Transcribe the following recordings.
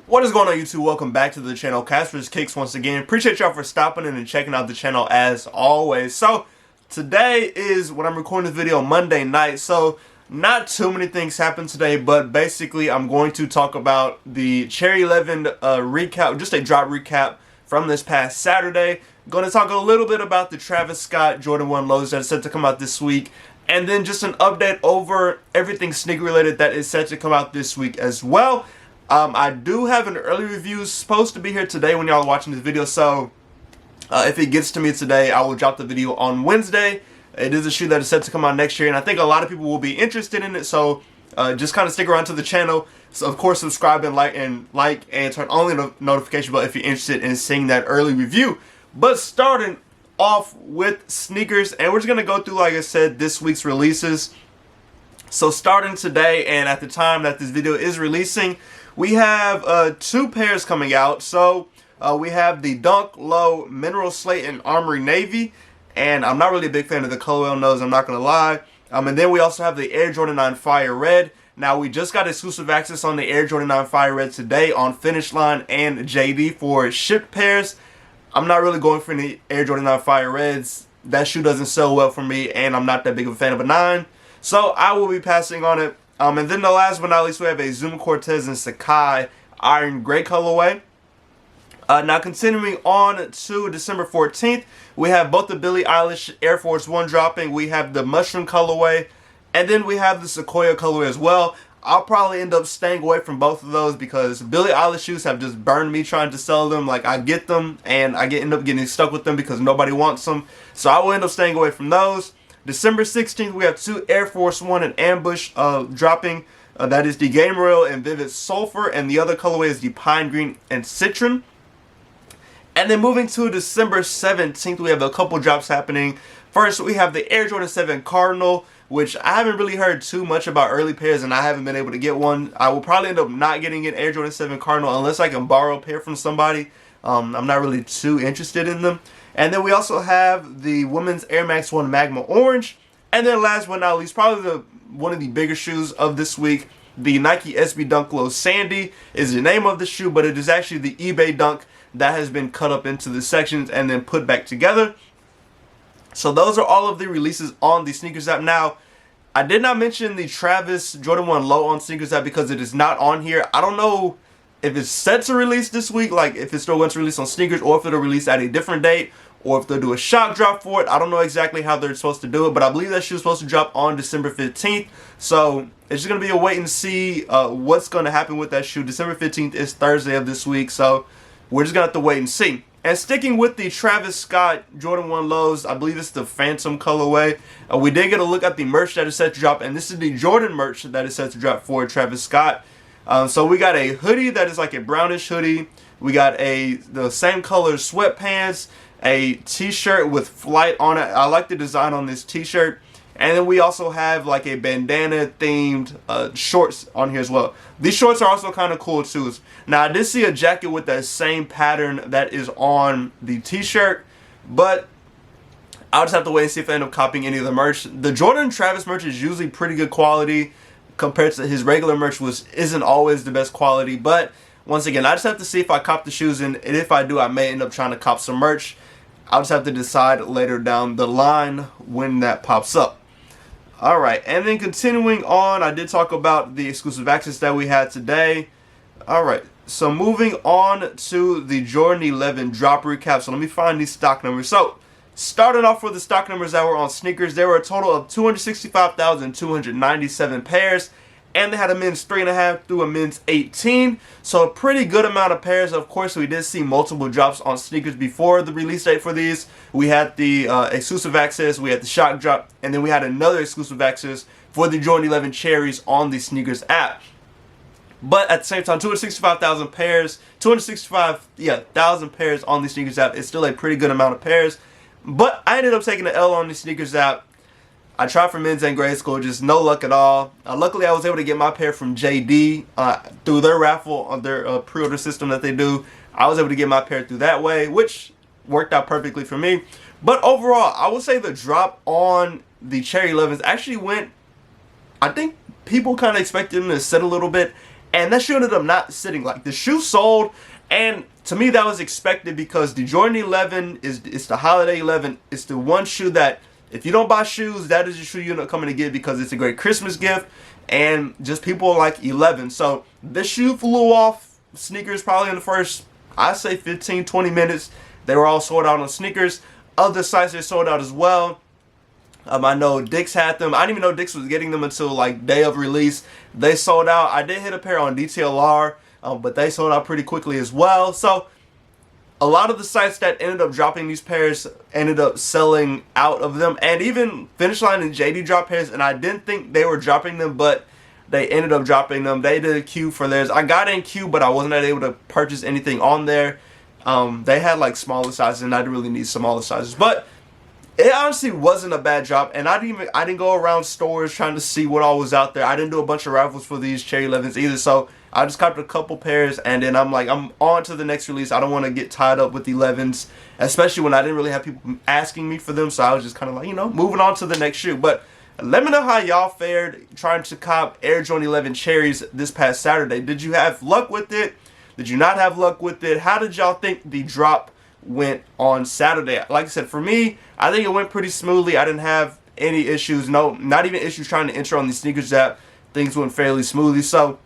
What is going on, YouTube? Welcome back to the channel. Casper's Kicks once again. Appreciate y'all for stopping in and checking out the channel as always. So today is when I'm recording this video Monday night. So not too many things happened today, but basically I'm going to talk about the Cherry 11 recap, just a drop recap from this past Saturday. Going to talk a little bit about the Travis Scott Jordan 1 lows that is set to come out this week. And then just an update over everything sneaker related that is set to come out this week as well. I do have an early review supposed to be here today when y'all are watching this video, so if it gets to me today, I will drop the video on Wednesday. It is a shoe that is set to come out next year, and I think a lot of people will be interested in it, so just kind of stick around to the channel. So of course, subscribe and like and turn on the notification bell if you're interested in seeing that early review. But starting off with sneakers, and we're just going to go through, like I said, this week's releases. So starting today, and at the time that this video is releasing, we have two pairs coming out. So we have the Dunk Low Mineral Slate and Armory Navy, and I'm not really a big fan of the colorway on those, I'm not going to lie. And then we also have the Air Jordan 9 Fire Red. Now we just got exclusive access on the Air Jordan 9 Fire Red today on Finish Line and JD for shipped pairs. I'm not really going for any Air Jordan 9 Fire Reds. That shoe doesn't sell well for me, and I'm not that big of a fan of a 9. So I will be passing on it. And then the last but not least, we have a Zoom Cortez and Sakai Iron Gray colorway. Now continuing on to December 14th, we have both the Billie Eilish Air Force 1 dropping. We have the Mushroom colorway, and then we have the Sequoia colorway as well. I'll probably end up staying away from both of those because Billie Eilish shoes have just burned me trying to sell them. Like, I get them and I end up getting stuck with them because nobody wants them. So I will end up staying away from those. December 16th, we have two Air Force 1 and Ambush dropping. That is the Game Rail and Vivid Sulfur, and the other colorway is the Pine Green and Citron. And then moving to December 17th, we have a couple drops happening. First, we have the Air Jordan 7 Cardinal, which I haven't really heard too much about early pairs, and I haven't been able to get one. I will probably end up not getting an Air Jordan 7 Cardinal unless I can borrow a pair from somebody. I'm not really too interested in them. And then we also have the Women's Air Max 1 Magma Orange. And then last but not least, probably one of the bigger shoes of this week, the Nike SB Dunk Low Sandy is the name of the shoe, but it is actually the eBay Dunk that has been cut up into the sections and then put back together. So those are all of the releases on the Sneakers app. Now, I did not mention the Travis Jordan 1 Low on Sneakers app because it is not on here. I don't know if it's set to release this week, like if it's still going to release on Sneakers, or if it'll release at a different date, or if they'll do a shock drop for it. I don't know exactly how they're supposed to do it, but I believe that shoe's supposed to drop on December 15th. So it's just going to be a wait and see what's going to happen with that shoe. December 15th is Thursday of this week, so we're just going to have to wait and see. And sticking with the Travis Scott Jordan 1 Lows, I believe it's the Phantom colorway. We did get a look at the merch that is set to drop, and this is the Jordan merch that is set to drop for Travis Scott. So we got a hoodie that is like a brownish hoodie. We got the same color sweatpants, a t-shirt with Flight on it. I like the design on this t-shirt. And then we also have like a bandana themed shorts on here as well. These shorts are also kind of cool too. Now I did see a jacket with that same pattern that is on the t-shirt, but I'll just have to wait and see if I end up copying any of the merch. The Jordan Travis merch is usually pretty good quality compared to his regular merch, which isn't always the best quality. But once again, I just have to see if I cop the shoes, and if I do, I may end up trying to cop some merch. I'll just have to decide later down the line when that pops up. Alright, and then continuing on, I did talk about the exclusive access that we had today. Alright, so moving on to the Jordan 11 drop recap. So let me find these stock numbers. So, starting off with the stock numbers that were on sneakers, there were a total of 265,297 pairs. And they had a men's 3.5 through a men's 18. So a pretty good amount of pairs. Of course, we did see multiple drops on sneakers before the release date for these. We had the exclusive access, we had the shock drop, and then we had another exclusive access for the Jordan 11 Cherries on the Sneakers app. But at the same time, 265,000 pairs, 265,000 pairs on the Sneakers app is still a pretty good amount of pairs. But I ended up taking the L on the Sneakers app. I tried for men's and grade school, just no luck at all. Luckily, I was able to get my pair from JD through their raffle on their pre-order system that they do. I was able to get my pair through that way, which worked out perfectly for me. But overall, I would say the drop on the Cherry 11s actually went, I think people kind of expected them to sit a little bit, and that shoe ended up not sitting. Like, the shoe sold, and to me that was expected because the Jordan 11 it's the holiday 11. It's the one shoe that if you don't buy shoes, that is the shoe you end up coming to get because it's a great Christmas gift, and just people like 11. So this shoe flew off sneakers probably in the first, I'd say 15-20 minutes. They were all sold out on sneakers. Other sites they sold out as well. I know Dick's had them. I didn't even know Dick's was getting them until like day of release. They sold out. I did hit a pair on DTLR, but they sold out pretty quickly as well. So a lot of the sites that ended up dropping these pairs ended up selling out of them. And even Finish Line and JD dropped pairs, and I didn't think they were dropping them, but they ended up dropping them. They did a queue for theirs. I got in queue, but I wasn't able to purchase anything on there. They had like smaller sizes, and I didn't really need smaller sizes. But it honestly wasn't a bad drop, and I didn't go around stores trying to see what all was out there. I didn't do a bunch of raffles for these Cherry 11s either, so I just copped a couple pairs, and then I'm on to the next release. I don't want to get tied up with the 11s, especially when I didn't really have people asking me for them, so I was just kind of like, moving on to the next shoe. But let me know how y'all fared trying to cop Air Jordan 11 Cherries this past Saturday. Did you have luck with it? Did you not have luck with it? How did y'all think the drop went on Saturday? Like I said, for me, I think it went pretty smoothly. I didn't have any issues. No, not even issues trying to enter on the sneakers app. Things went fairly smoothly. So,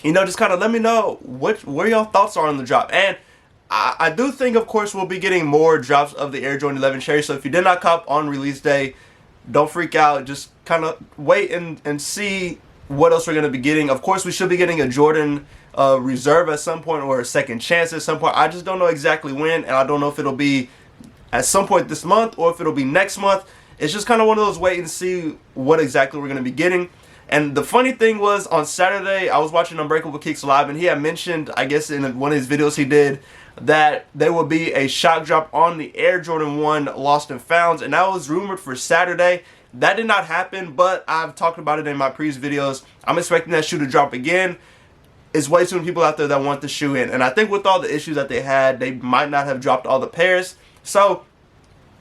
just kind of let me know where y'all thoughts are on the drop. And I do think, of course, we'll be getting more drops of the Air Jordan 11 Cherry. So if you did not cop on release day, don't freak out. Just kind of wait and see what else we're going to be getting. Of course, we should be getting a Jordan Reserve at some point, or a second chance at some point. I just don't know exactly when, and I don't know if it'll be at some point this month or if it'll be next month. It's just kind of one of those wait and see what exactly we're going to be getting. And the funny thing was, on Saturday, I was watching Unbreakable Kicks Live, and he had mentioned, I guess in one of his videos he did, that there will be a shock drop on the Air Jordan 1 Lost and Founds, and that was rumored for Saturday. That did not happen, but I've talked about it in my previous videos. I'm expecting that shoe to drop again. It's way too many people out there that want the shoe in, and I think with all the issues that they had, they might not have dropped all the pairs. So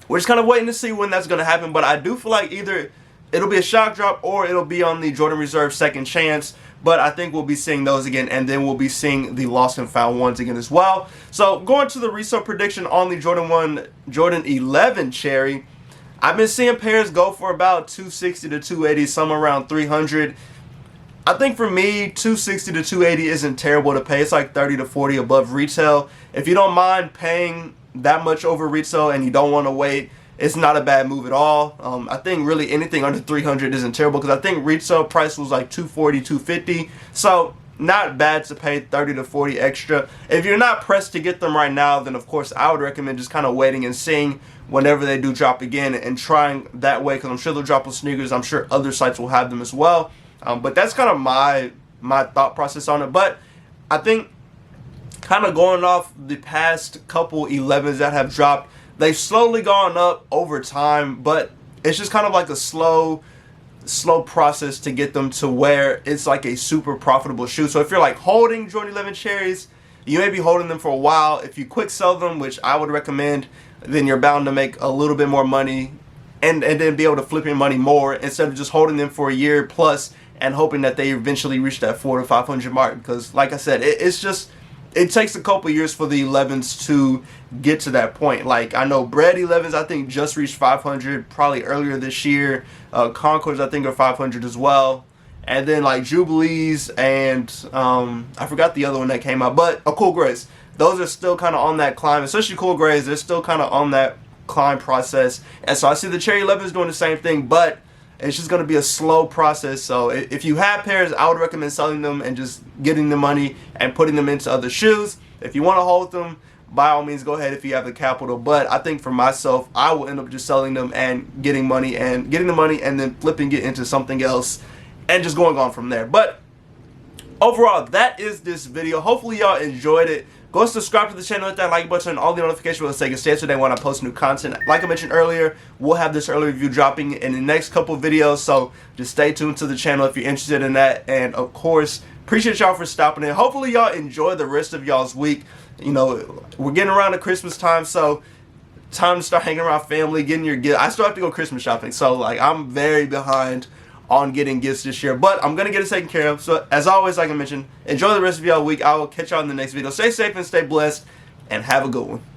we're just kind of waiting to see when that's going to happen, but I do feel like either it'll be a shock drop or it'll be on the Jordan Reserve second chance. But I think we'll be seeing those again, and then we'll be seeing the Lost and Found ones again as well. So going to the resale prediction on the Jordan 11 Cherry, I've been seeing pairs go for about $260 to $280, some around $300. I think for me, $260 to $280 isn't terrible to pay. It's like $30 to $40 above retail. If you don't mind paying that much over retail and you don't want to wait, it's not a bad move at all. I think really anything under $300 isn't terrible, because I think retail price was like $240, $250. So not bad to pay $30 to $40 extra. If you're not pressed to get them right now, then of course I would recommend just kind of waiting and seeing whenever they do drop again and trying that way, because I'm sure they'll drop on sneakers. I'm sure other sites will have them as well. But that's kind of my thought process on it. But I think kind of going off the past couple 11s that have dropped, they've slowly gone up over time, but it's just kind of like a slow process to get them to where it's like a super profitable shoe. So if you're like holding Jordan 11 Cherries, you may be holding them for a while. If you quick sell them, which I would recommend, then you're bound to make a little bit more money and then be able to flip your money more instead of just holding them for a year plus and hoping that they eventually reach that $400 to $500 mark. Because like I said, it takes a couple years for the 11s to get to that point. Like, I know Bread 11s, I think, just reached 500 probably earlier this year. Concords, I think, are 500 as well. And then, like, Jubilees and I forgot the other one that came out. But Cool Grays, those are still kind of on that climb. Especially Cool Grays, they're still kind of on that climb process. And so I see the Cherry 11s doing the same thing, but it's just going to be a slow process. So if you have pairs, I would recommend selling them and just getting the money and putting them into other shoes. If you want to hold them, by all means, go ahead if you have the capital. But I think for myself, I will end up just selling them and getting the money and then flipping it into something else and just going on from there. But overall, that is this video. Hopefully y'all enjoyed it. Go and subscribe to the channel, hit that like button, and all the notifications will say stay today when I post new content. Like I mentioned earlier, we'll have this early review dropping in the next couple videos, so just stay tuned to the channel if you're interested in that. And of course, appreciate y'all for stopping in. Hopefully y'all enjoy the rest of y'all's week. We're getting around to Christmas time, so time to start hanging around family, getting your gift. I still have to go Christmas shopping, so like I'm very behind on getting gifts this year, but I'm going to get it taken care of. So as always, like I mentioned, enjoy the rest of y'all week. I will catch y'all in the next video. Stay safe and stay blessed, and have a good one.